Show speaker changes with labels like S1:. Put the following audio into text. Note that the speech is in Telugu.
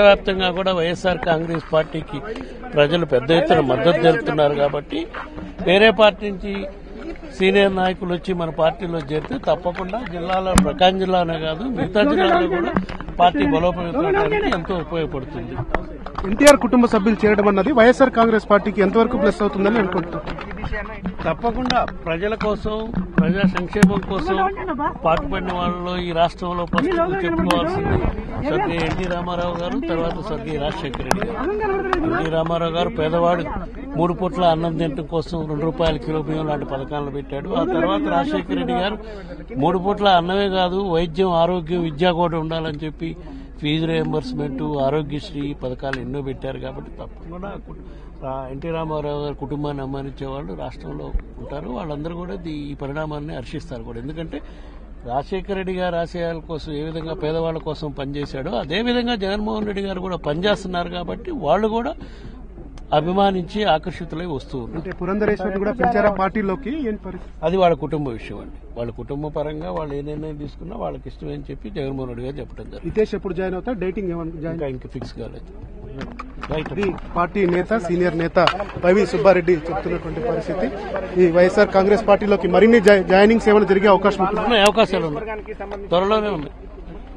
S1: వ్యాప్తంగా కూడా వైఎస్ఆర్ కాంగ్రెస్ పార్టీకి ప్రజలు పెద్ద ఎత్తున మద్దతు తెలుపుతున్నారు కాబట్టి వేరే పార్టీ నుంచి సీనియర్ నాయకులు వచ్చి మన పార్టీలో చేరితే తప్పకుండా జిల్లాలో ప్రకాశం జిల్లానే కాదు మిగతా జిల్లాలో కూడా పార్టీ బలోపేతానికి ఎంతో ఉపయోగపడుతుంది.
S2: ఎన్టీఆర్ కుటుంబ సభ్యులు చేరడం అన్నది వైఎస్ఆర్ కాంగ్రెస్ పార్టీకి ఎంతవరకు ప్లస్ అవుతుందని అనుకుంటున్నారు?
S1: తప్పకుండా ప్రజల కోసం, ప్రజా సంక్షేమం కోసం పాటుపడిన వాళ్ళలో ఈ రాష్ట్రంలో ప్రస్తుతం చెప్పుకోవాల్సింది స్వర్గీయ ఎన్టీ రామారావు గారు, తర్వాత స్వర్గీయ రాజశేఖర రెడ్డి గారు. ఎన్టీ రామారావు గారు పేదవాడు 3 పూట్ల అన్నం తినడం కోసం 2 రూపాయల కిలో బియ్యం లాంటి పథకాలను పెట్టాడు. ఆ తర్వాత రాజశేఖర రెడ్డి గారు 3 పూట్ల అన్నమే కాదు వైద్యం, ఆరోగ్యం, విద్య కూడా ఉండాలని చెప్పి ఫీజు రియంబర్స్మెంట్, ఆరోగ్యశ్రీ పథకాలు ఎన్నో పెట్టారు. కాబట్టి తప్పకుండా ఎన్టీ రామారావు గారి కుటుంబాన్ని అమ్మానించే వాళ్ళు రాష్ట్రంలో ఉంటారు. వాళ్ళందరూ కూడా ఈ పరిణామాన్ని హర్షిస్తారు కూడా. ఎందుకంటే రాజశేఖర రెడ్డి గారి ఆశయాల కోసం ఏ విధంగా పేదవాళ్ల కోసం పనిచేశాడో అదేవిధంగా జగన్మోహన్ రెడ్డి గారు కూడా పనిచేస్తున్నారు. కాబట్టి వాళ్ళు కూడా అభిమానించి ఆకర్షితులై వస్తూ ఉన్నారు.
S2: పురంధరేశ్వరి కూడా పిలిచారా పార్టీలోకి?
S1: అది వాళ్ళ కుటుంబ విషయం అండి. వాళ్ళ కుటుంబ పరంగా వాళ్ళు ఏ నిర్ణయం తీసుకున్నా వాళ్ళకి ఇష్టమని చెప్పి జగన్మోహన్ రెడ్డి గారు చెప్పడం జరిగింది.
S2: హితేష్ ఎప్పుడు జాయిన్ అవుతా? డేటింగ్
S1: ఇంకా ఫిక్స్ కాలేదు.
S2: పార్టీ నేత, సీనియర్ నేత వైవి సుబ్బారెడ్డి చెప్తున్నటువంటి పరిస్థితి. ఈ వైఎస్ఆర్ కాంగ్రెస్ పార్టీలోకి మరిన్ని జాయినింగ్స్ ఏమైనా జరిగే అవకాశం ఉంటుంది?
S1: అవకాశాలు ఉన్నాయి, త్వరలోనే ఉన్నాయి.